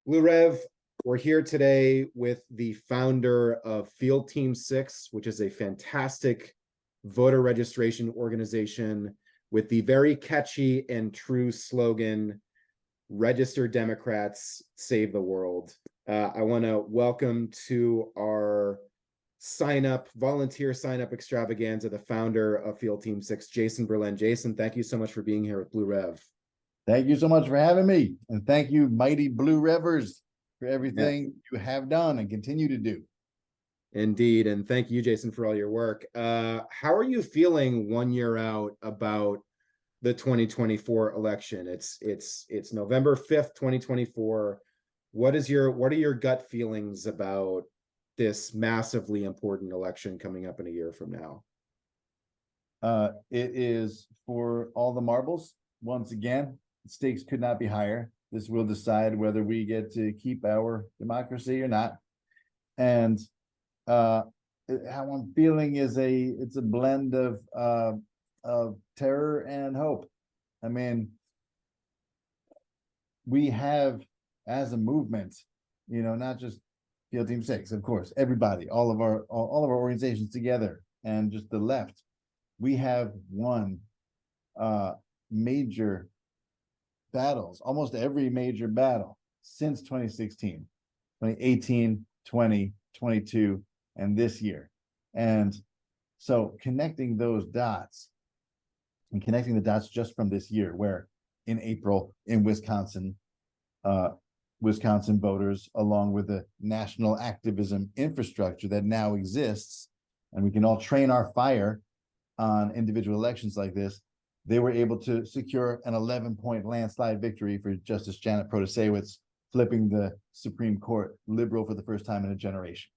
Blue Rev, we're here today with the founder of Field Team 6, which is a fantastic voter registration organization with the very catchy and true slogan, Register Democrats, Save the World. I want to welcome to our volunteer sign up extravaganza, the founder of Field Team 6, Jason Berlin. Jason, thank you so much for being here with Blue Rev. Thank you so much for having me. And thank you, Mighty Blue Revers, for everything you have done and continue to do. Indeed. And thank you, Jason, for all your work. How are you feeling 1 year out about the 2024 election? It's November 5th, 2024. What are your gut feelings about this massively important election coming up in a year from now? It is for all the marbles. Once again, the stakes could not be higher. This will decide whether we get to keep our democracy or not. And how I'm feeling is it's a blend of terror and hope. I mean, we have, as a movement, not just Field Team 6, of course, everybody, all of our organizations together, and just the left, we have won major battles, almost every major battle since 2016, 2018, 20, 22, and this year. And so connecting those dots and connecting the dots just from this year, where in April in Wisconsin, Wisconsin voters, along with the national activism infrastructure that now exists, and we can all train our fire on individual elections like this, they were able to secure an 11-point landslide victory for Justice Janet Protasewicz, flipping the Supreme Court liberal for the first time in a generation.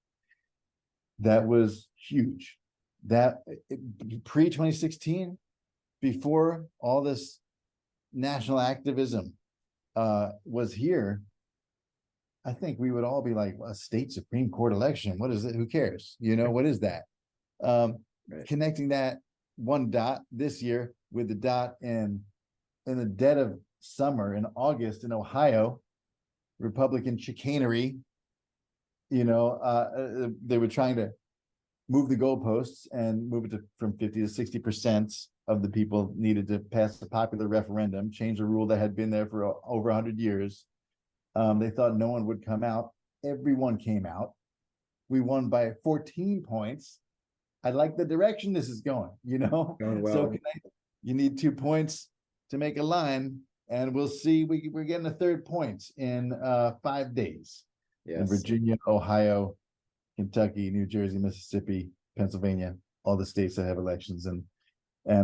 That was huge. That pre-2016, before all this national activism was here, I think we would all be like, a state Supreme Court election, what is it? Who cares? What is that? Right. Connecting that one dot this year with the dot in the dead of summer in August in Ohio, Republican chicanery. They were trying to move the goalposts and move it from 50 to 60% of the people needed to pass a popular referendum, change a rule that had been there for over 100 years. They thought no one would come out. Everyone came out. We won by 14 points. I like the direction this is going, Going well. So you need 2 points to make a line, and we'll see. We're getting a third point in 5 days. Yes. In Virginia, Ohio, Kentucky, New Jersey, Mississippi, Pennsylvania, all the states that have elections. And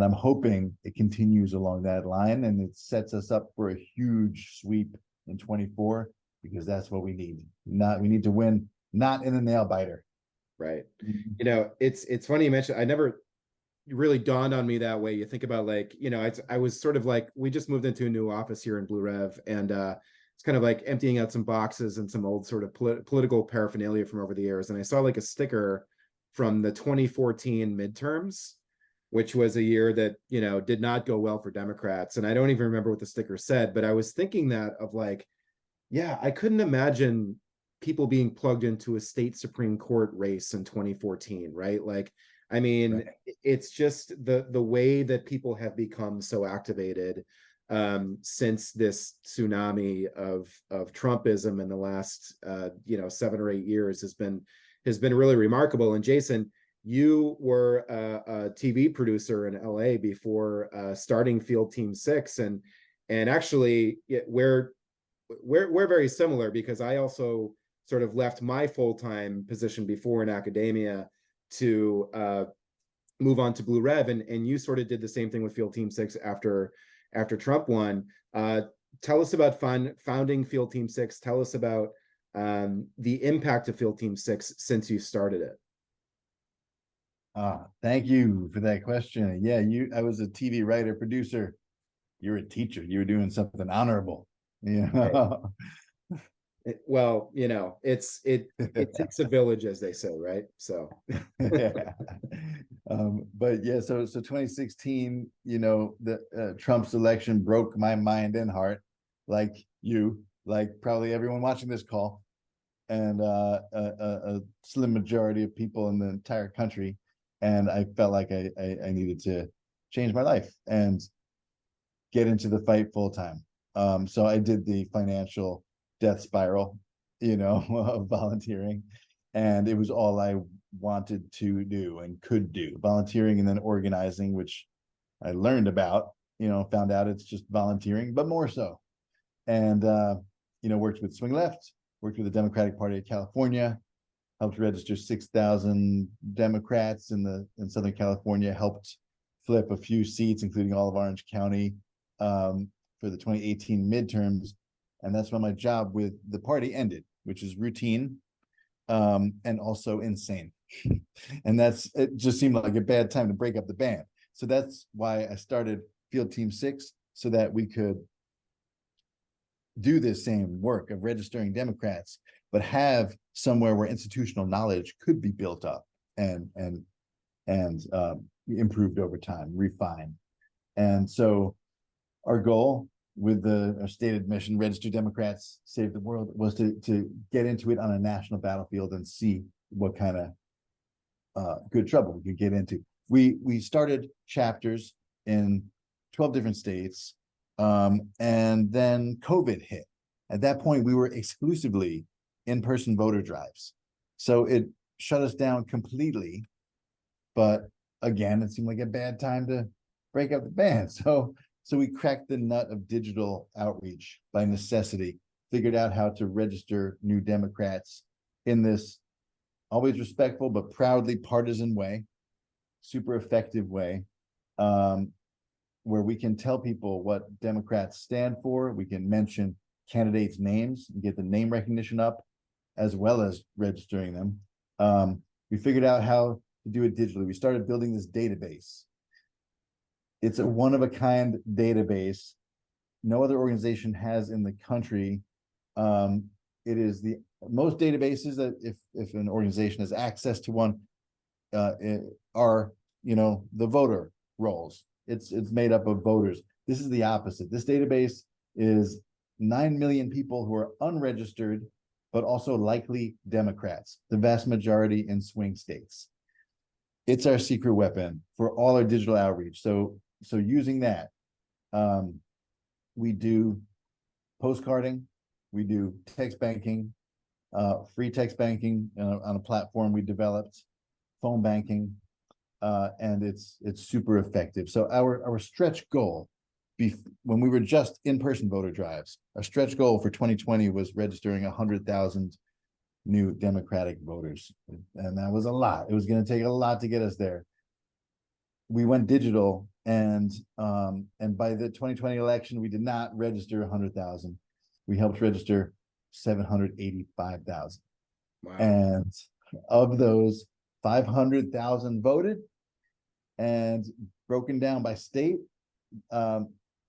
I'm hoping it continues along that line, and it sets us up for a huge sweep in 24, because that's what we need. We need to win, not in a nail biter. Right. It's funny you mentioned, I never really dawned on me that way. You think about I was sort of like, we just moved into a new office here in Blue Rev, and it's kind of like emptying out some boxes and some old sort of political paraphernalia from over the years. And I saw like a sticker from the 2014 midterms, which was a year that, did not go well for Democrats. And I don't even remember what the sticker said, but I was thinking that of like, yeah, I couldn't imagine people being plugged into a state Supreme Court race in 2014, right? Like, I mean, right. It's just the way that people have become so activated since this tsunami of Trumpism in the last 7 or 8 years has been really remarkable. And Jason, you were a TV producer in LA before starting Field Team 6, and actually we're very similar, because I also sort of left my full-time position before in academia to move on to Blue Rev, and you sort of did the same thing with Field Team 6 after Trump won. Tell us about founding Field Team 6. Tell us about the impact of Field Team 6 since you started it. Thank you for that question. Yeah, I was a TV writer, producer. You're a teacher. You were doing something honorable. Well, it takes a village, as they say, right? So yeah. But yeah, so 2016, the Trump's election broke my mind and heart, like you, like probably everyone watching this call, and a slim majority of people in the entire country. And I felt like I needed to change my life and get into the fight full time. So I did the financial death spiral, of volunteering, and it was all I wanted to do and could do. Volunteering and then organizing, which I learned about, found out it's just volunteering, but more so. And worked with Swing Left, worked with the Democratic Party of California, helped register 6,000 Democrats in Southern California, helped flip a few seats, including all of Orange County, for the 2018 midterms. And that's when my job with the party ended, which is routine, and also insane. And it just seemed like a bad time to break up the band. So that's why I started Field Team 6, so that we could do this same work of registering Democrats, but have somewhere where institutional knowledge could be built up and improved over time, refined. And so our goal with our stated mission, Register Democrats, Save the World, was to get into it on a national battlefield and see what kind of good trouble we could get into. We started chapters in 12 different states, and then COVID hit. At that point, we were exclusively in-person voter drives. So it shut us down completely. But again, it seemed like a bad time to break up the band. So we cracked the nut of digital outreach by necessity, figured out how to register new Democrats in this always respectful but proudly partisan way, super effective way, where we can tell people what Democrats stand for. We can mention candidates' names and get the name recognition up, as well as registering them. We figured out how to do it digitally. We started building this database. It's a one-of-a-kind database no other organization has in the country. It is the most databases that if an organization has access to one, are the voter rolls. It's made up of voters. This is the opposite. This database is 9 million people who are unregistered, but also likely Democrats, the vast majority in swing states. It's our secret weapon for all our digital outreach. So using that, we do postcarding, we do text banking, free text banking on a platform we developed, phone banking, and it's super effective. So our stretch goal, when we were just in-person voter drives, our stretch goal for 2020 was registering 100,000 new Democratic voters, and that was a lot. It was going to take a lot to get us there. We went digital, and by the 2020 election, we did not register 100,000. We helped register 785,000. Wow. And of those, 500,000 voted, and broken down by state,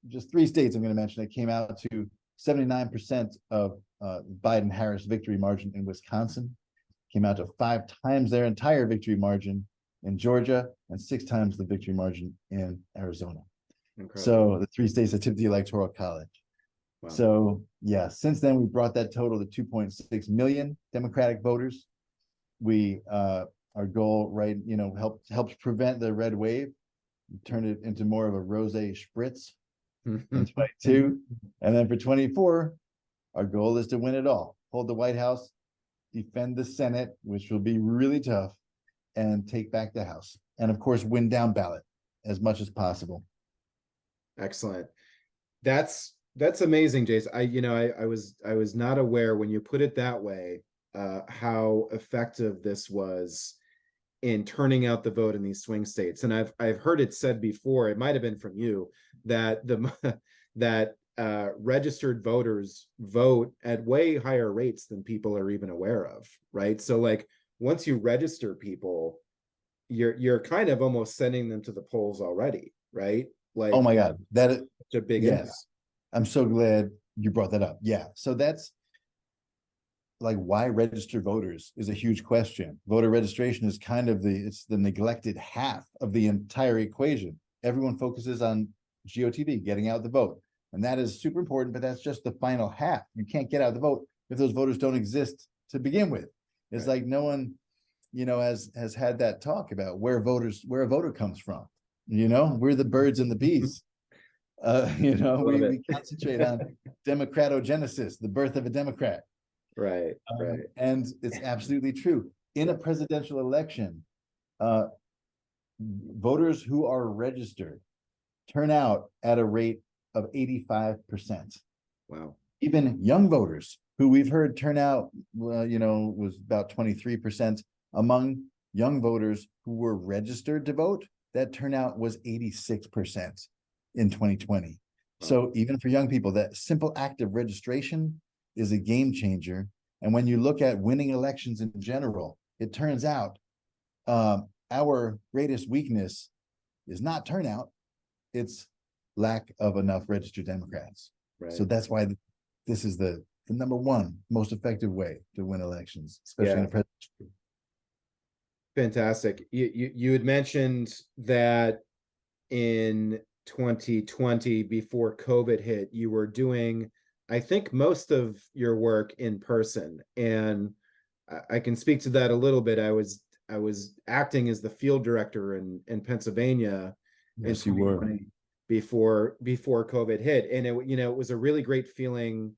just 3 states I'm going to mention that came out to 79% of Biden-Harris victory margin in Wisconsin, came out to 5 times their entire victory margin in Georgia, and 6 times the victory margin in Arizona. Incredible. So the 3 states that tipped the Electoral College. Wow. So yeah, since then we brought that total to 2.6 million Democratic voters. We our goal, right, helps prevent the red wave, turn it into more of a rosé spritz in 22, and then for 24, our goal is to win it all, hold the White House, defend the Senate, which will be really tough, and take back the House, and of course win down ballot as much as possible. Excellent. That's amazing, Jace. I was not aware, when you put it that way, how effective this was in turning out the vote in these swing states. And I've heard it said before, it might have been from you, that that registered voters vote at way higher rates than people are even aware of, right? So like, once you register people, you're kind of almost sending them to the polls already, right? Like, oh my God, that is such a big yes. impact. I'm so glad you brought that up. Yeah, so that's like why register voters is a huge question. Voter registration is kind of the neglected half of the entire equation. Everyone focuses on GOTV, getting out the vote. And that is super important, but that's just the final half. You can't get out the vote if those voters don't exist to begin with. It's Right. like no one, has had that talk about where a voter comes from. We're the birds and the bees. Love We it. concentrate on democratogenesis, the birth of a Democrat. Right, right. And it's absolutely true. In a presidential election, uh, voters who are registered turn out at a rate of 85%. Wow. Even young voters who we've heard turn out, was about 23% among young voters who were registered to vote. That turnout was 86% in 2020. Wow. So even for young people, that simple act of registration is a game changer. And when you look at winning elections in general, it turns out our greatest weakness is not turnout, it's lack of enough registered Democrats. Right. So that's why this is the number one most effective way to win elections, especially in a presidential. Fantastic. You had mentioned that in 2020, before COVID hit, you were doing, I think, most of your work in person. And I can speak to that a little bit. I was acting as the field director in Pennsylvania in Yes, you were. 2020 before COVID hit. And it was a really great feeling,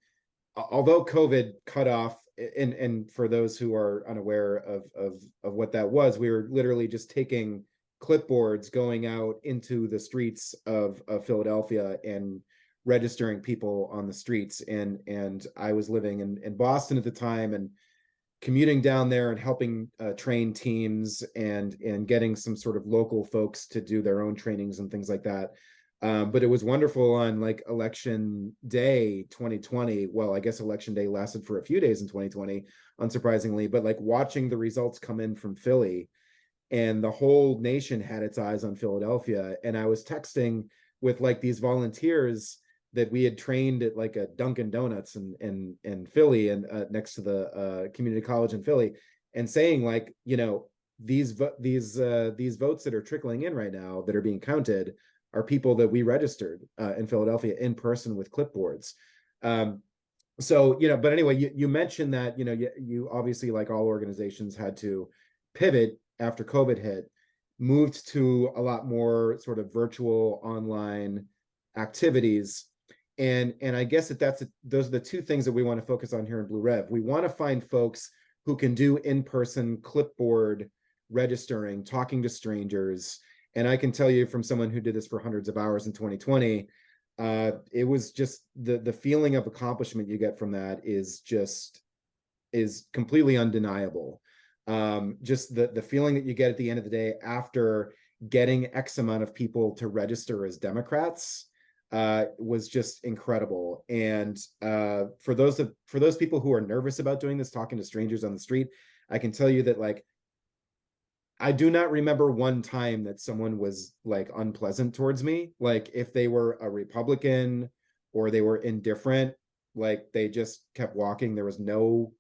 although COVID cut off, and for those who are unaware of what that was, we were literally just taking clipboards, going out into the streets of Philadelphia and registering people on the streets. And I was living in Boston at the time and commuting down there and helping train teams and getting some sort of local folks to do their own trainings and things like that. But it was wonderful on like election day 2020. Well, I guess election day lasted for a few days in 2020, unsurprisingly, but like watching the results come in from Philly, and the whole nation had its eyes on Philadelphia. And I was texting with like these volunteers that we had trained at like a Dunkin' Donuts in Philly, and next to the community college in Philly, and saying like, these votes that are trickling in right now that are being counted are people that we registered in Philadelphia in person with clipboards. So, but anyway, you mentioned that, you obviously, like all organizations, had to pivot after COVID hit, moved to a lot more sort of virtual online activities. And I guess those are the two things that we want to focus on here in Blue Rev. We want to find folks who can do in-person clipboard registering, talking to strangers. And I can tell you from someone who did this for hundreds of hours in 2020, it was just the feeling of accomplishment you get from that is completely undeniable. Just the feeling that you get at the end of the day after getting X amount of people to register as Democrats was just incredible. And for those people who are nervous about doing this, talking to strangers on the street, I can tell you that like I do not remember one time that someone was like unpleasant towards me. Like if they were a Republican or they were indifferent, like they just kept walking. There was no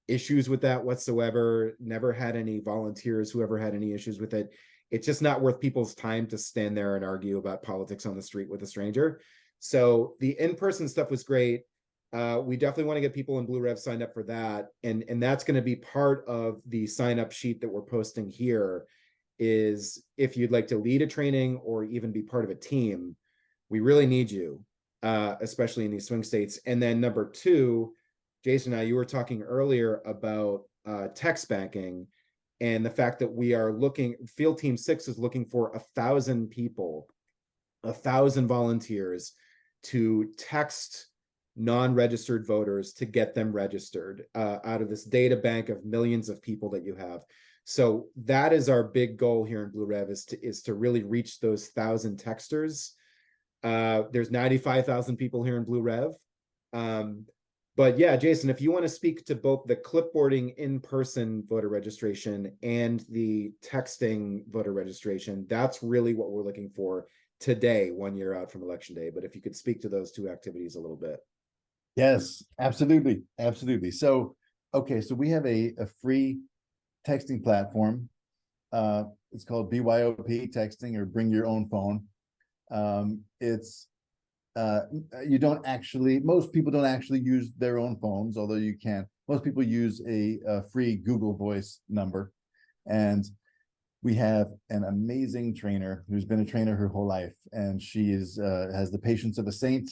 issues with that whatsoever. Never had any volunteers who ever had any issues with it. It's just not worth people's time to stand there and argue about politics on the street with a stranger. So the in-person stuff was great. We definitely want to get people in Blue Rev signed up for that. And that's going to be part of the sign up sheet that we're posting here. Is if you'd like to lead a training or even be part of a team, we really need you, especially in these swing states. And then number two, Jason and I, you were talking earlier about text banking and the fact that we are Field Team 6 is looking for 1,000 people, 1,000 volunteers to text non-registered voters to get them registered out of this data bank of millions of people that you have. So that is our big goal here in Blue Rev, is to really reach those 1,000 texters. There's 95,000 people here in Blue Rev. But yeah, Jason, if you want to speak to both the clipboarding in-person voter registration and the texting voter registration, that's really what we're looking for today, 1 year out from election day. But if you could speak to those two activities a little bit. Yes, absolutely. Absolutely. So, okay, so we have a free texting platform. It's called BYOP texting, or bring your own phone. It's you don't actually, most people don't actually use their own phones, although you can. Most people use a free Google Voice number. And we have an amazing trainer who's been a trainer her whole life, and she is has the patience of a saint,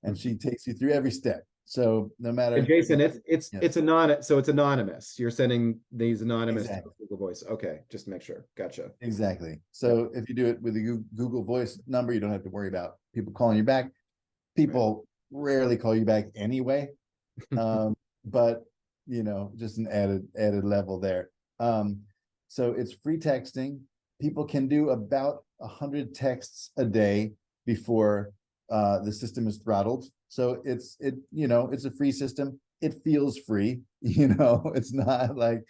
and she takes you through every step. So no matter. And Jason, Yes. it's anonymous. So it's anonymous. You're sending these anonymous to Exactly. Google Voice. Okay, just to make sure. Gotcha. Exactly. So if you do it with a Google Voice number, you don't have to worry about people calling you back. People rarely call you back anyway. But just an added level there. So it's free texting. People can do about 100 texts a day before the system is throttled. So it's a free system. It feels free. It's not like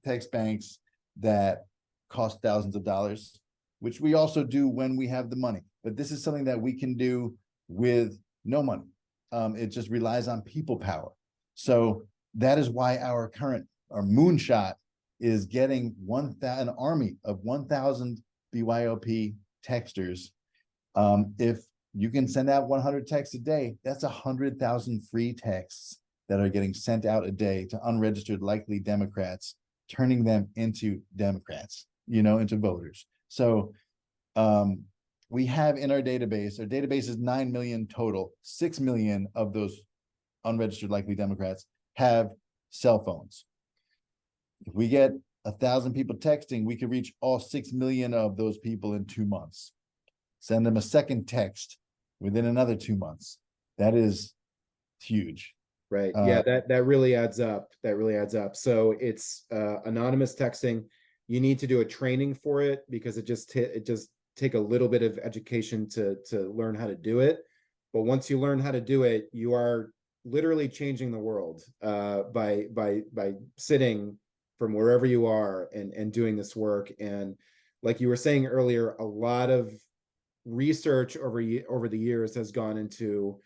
text banks that cost thousands of dollars, which we also do when we have the money. But this is something that we can do with no money. It just relies on people power. So that is why our moonshot is getting an army of 1,000 BYOP texters. If you can send out 100 texts a day, that's 100,000 free texts that are getting sent out a day to unregistered likely Democrats, turning them into Democrats, into voters. So we have in our database is 9 million total. 6 million of those unregistered likely Democrats have cell phones. If we get 1,000 people texting, we could reach all 6 million of those people in 2 months. Send them a second text within another 2 months. That is huge. Right. Yeah, that really adds up. That really adds up. So it's anonymous texting. You need to do a training for it because it just take a little bit of education to learn how to do it. But once you learn how to do it, you are literally changing the world by sitting from wherever you are and doing this work. And like you were saying earlier, a lot of research over the years has gone into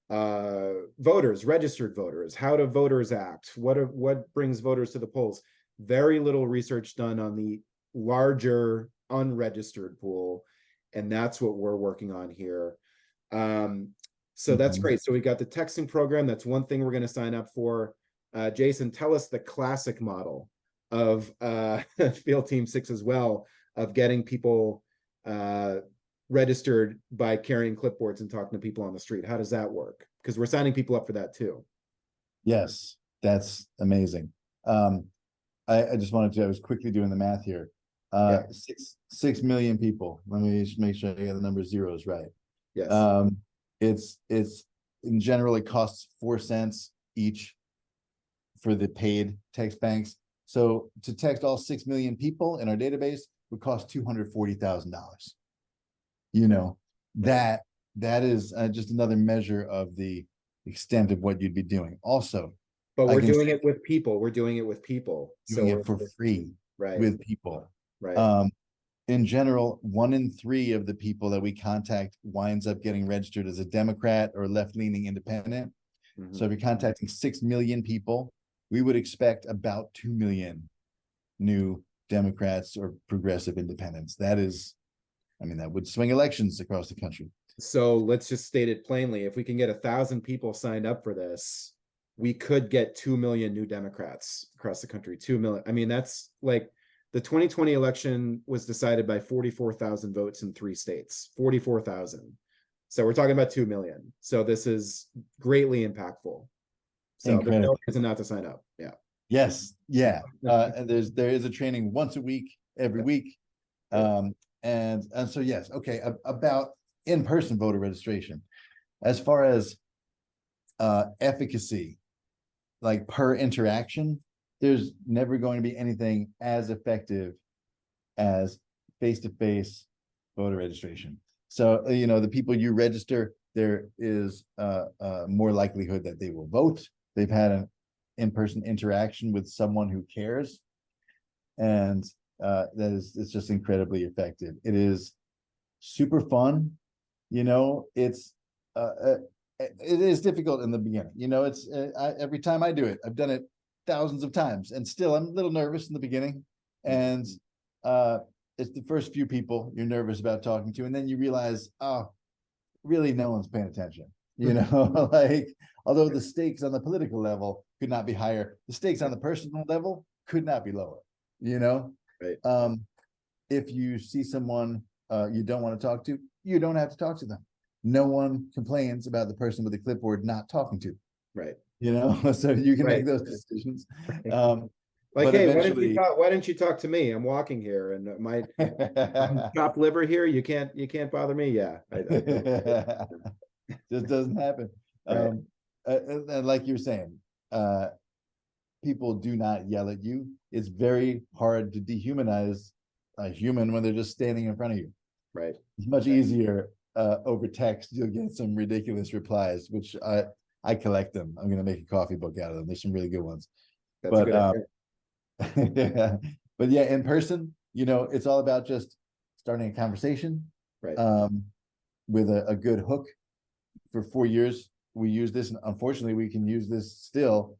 voters, registered voters. How do voters act? What brings voters to the polls? Very little research done on the larger unregistered pool, and that's what we're working on here. So that's great. So we got the texting program. That's one thing we're going to sign up for. Jason, tell us the classic model of Field Team 6 as well, of getting people registered by carrying clipboards and talking to people on the street. How does that work? Because we're signing people up for that too. Yes, that's amazing. I just wanted to, I was quickly doing the math here. 6 million people. Let me just make sure I get the number of zeros right. Yes. It's in general, it costs 4 cents each for the paid text banks. So to text all 6 million people in our database would cost $240,000. That is just another measure of the extent of what you'd be doing. Also, but we're doing it with people. We're doing it with people. Doing it for free, right, with people. Right. In general, 1 in 3 of the people that we contact winds up getting registered as a Democrat or left-leaning independent. Mm-hmm. So if you're contacting 6 million people, we would expect about 2 million new Democrats or progressive independents. That would swing elections across the country. So let's just state it plainly. If we can get 1,000 people signed up for this, we could get 2 million new Democrats across the country. 2 million. I mean, that's like the 2020 election was decided by 44,000 votes in 3 states, 44,000. So we're talking about 2 million. So this is greatly impactful. So there's no reason not to sign up. Yeah. Yes. Yeah. And there is a training once a week, every week. And so, yes. Okay. About in-person voter registration, as far as efficacy, like per interaction, there's never going to be anything as effective as face-to-face voter registration. So, the people you register, there is more likelihood that they will vote. They've had an in-person interaction with someone who cares. And it's just incredibly effective. It is super fun. It is difficult in the beginning. It's every time I do it, I've done it thousands of times, and still I'm a little nervous in the beginning. And it's the first few people you're nervous about talking to, and then you realize, oh, really no one's paying attention. You know, like although the stakes on the political level could not be higher, the stakes on the personal level could not be lower. You know, Right. If you see someone you don't want to talk to, you don't have to talk to them. No one complains about the person with the clipboard not talking to. Right. You know, so you can Right. make those decisions. Like, But hey, eventually, why didn't you talk to me? I'm walking here and my chopped liver here. You can't bother me. Yeah. just doesn't happen. Right. And like you're saying, people do not yell at you. It's very hard to dehumanize a human when they're just standing in front of you. Right. It's much easier over text. You'll get some ridiculous replies, which I collect them. I'm going to make a coffee book out of them. There's some really good ones. That's a good idea. Yeah, but yeah, in person, you know, it's all about just starting a conversation, Right. with a good hook. For 4 years, we use this, and unfortunately, we can use this still.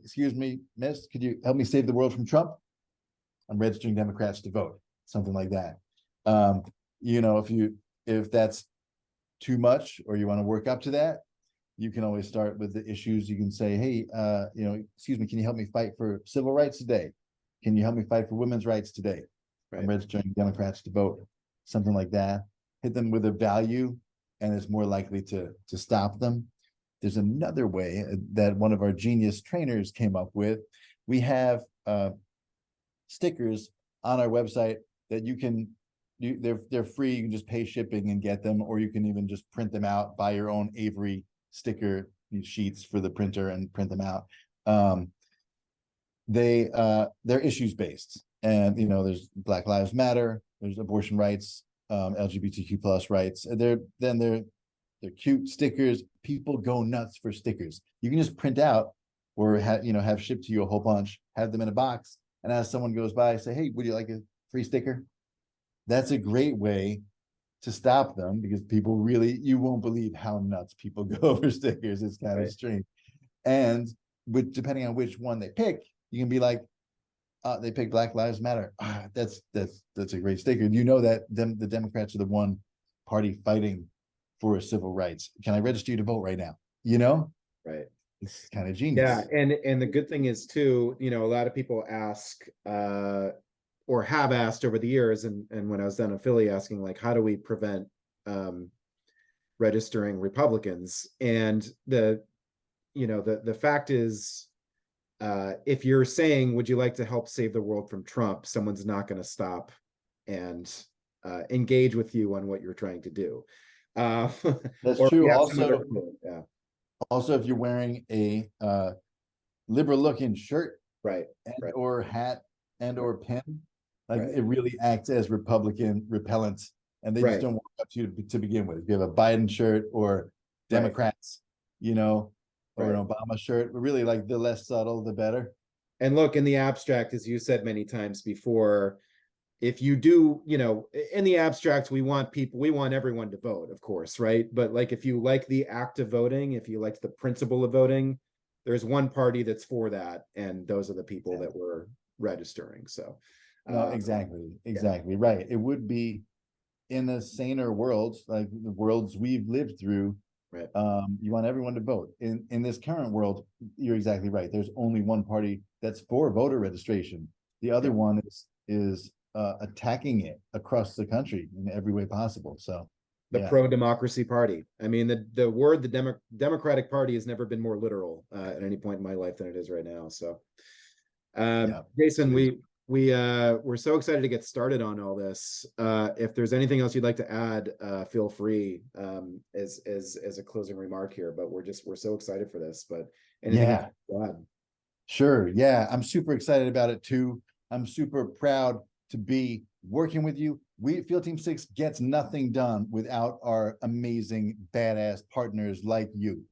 Excuse me, miss, could you help me save the world from Trump? I'm registering Democrats to vote, something like that. You know, if that's too much, or you want to work up to that, you can always start with the issues. You can say, hey, you know, excuse me, can you help me fight for civil rights today? Can you help me fight for women's rights today? Right. I'm registering Democrats to vote, something like that. Hit them with a value, and it's more likely to stop them. There's another way that one of our genius trainers came up with. We have stickers on our website that you can, they're free. You can just pay shipping and get them, or you can even just print them out, buy your own Avery sticker sheets for the printer and print them out. They're issues based, and you know, there's Black Lives Matter, there's abortion rights, LGBTQ plus rights. They're cute stickers. People go nuts for stickers. You can just print out, or have shipped to you a whole bunch, have them in a box, and as someone goes by, say, hey, would you like a free sticker? That's a great way to stop them, because people really, you won't believe how nuts people go for stickers. It's kind of strange. And depending on which one they pick, you can be like, they pick Black Lives Matter. That's a great sticker. You know that the Democrats are the one party fighting for civil rights. Can I register you to vote right now? You know, Right. it's kind of genius. Yeah, and the good thing is too, you know, a lot of people ask or have asked over the years, and when I was down in Philly asking, like, how do we prevent registering Republicans? And the fact is, if you're saying, would you like to help save the world from Trump, someone's not going to stop and engage with you on what you're trying to do. That's or true. yeah. Also, if you're wearing a liberal looking shirt, Right, and or hat and or pin, like Right. it really acts as Republican repellent, and they just Right. don't walk up to you to begin with. If you have a Biden shirt or Democrats, you know, or an Obama shirt, really, like the less subtle, the better. And look, in the abstract, as you said many times before, if you do, you know, in the abstract, we want everyone to vote, of course, right? But like, if you like the act of voting, if you like the principle of voting, there's one party that's for that, and those are the people that we're registering. So No, exactly right. It would be, in a saner world, like the worlds we've lived through, Right. You want everyone to vote. In this current world, you're exactly right. There's only one party that's for voter registration. The other one is attacking it across the country in every way possible. So the pro-democracy party. I mean, the word Democratic Party has never been more literal at any point in my life than it is right now. So Jason, we're so excited to get started on all this. If there's anything else you'd like to add, feel free, as a closing remark here. But we're so excited for this. But anything else to add? Sure. Yeah, I'm super excited about it too. I'm super proud to be working with you. Field Team 6 gets nothing done without our amazing, badass partners like you.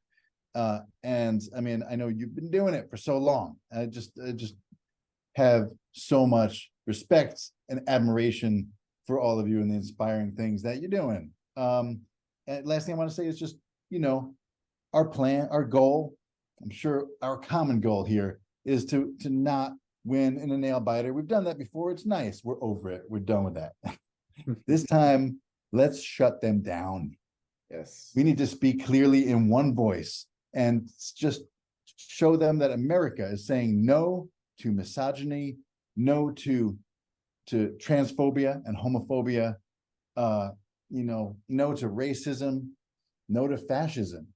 And I mean, I know you've been doing it for so long. I just have so much respect and admiration for all of you and the inspiring things that you're doing. And last thing I want to say is just, you know, our plan, our goal, I'm sure our common goal here is to not win in a nail biter. We've done that before. It's nice. We're over it. We're done with that. This time, let's shut them down. Yes. We need to speak clearly in one voice and just show them that America is saying no to misogyny, no to transphobia and homophobia, no to racism, no to fascism,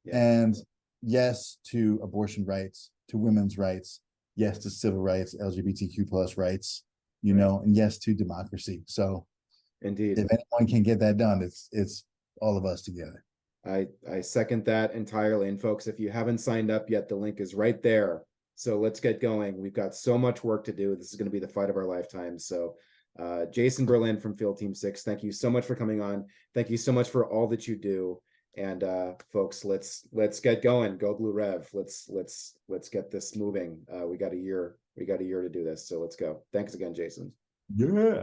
Yes. and yes to abortion rights, to women's rights, yes to civil rights, LGBTQ plus rights, and yes to democracy. So Indeed. if anyone can get that done, it's all of us together. I second that entirely. And folks, if you haven't signed up yet, the link is right there. So let's get going. We've got so much work to do. This is going to be the fight of our lifetime. So Jason Berlin from Field Team 6, thank you so much for coming on. Thank you so much for all that you do. And folks, let's get going. Go Blue Rev. Let's get this moving. We got a year to do this. So let's go. Thanks again, Jason. Yeah.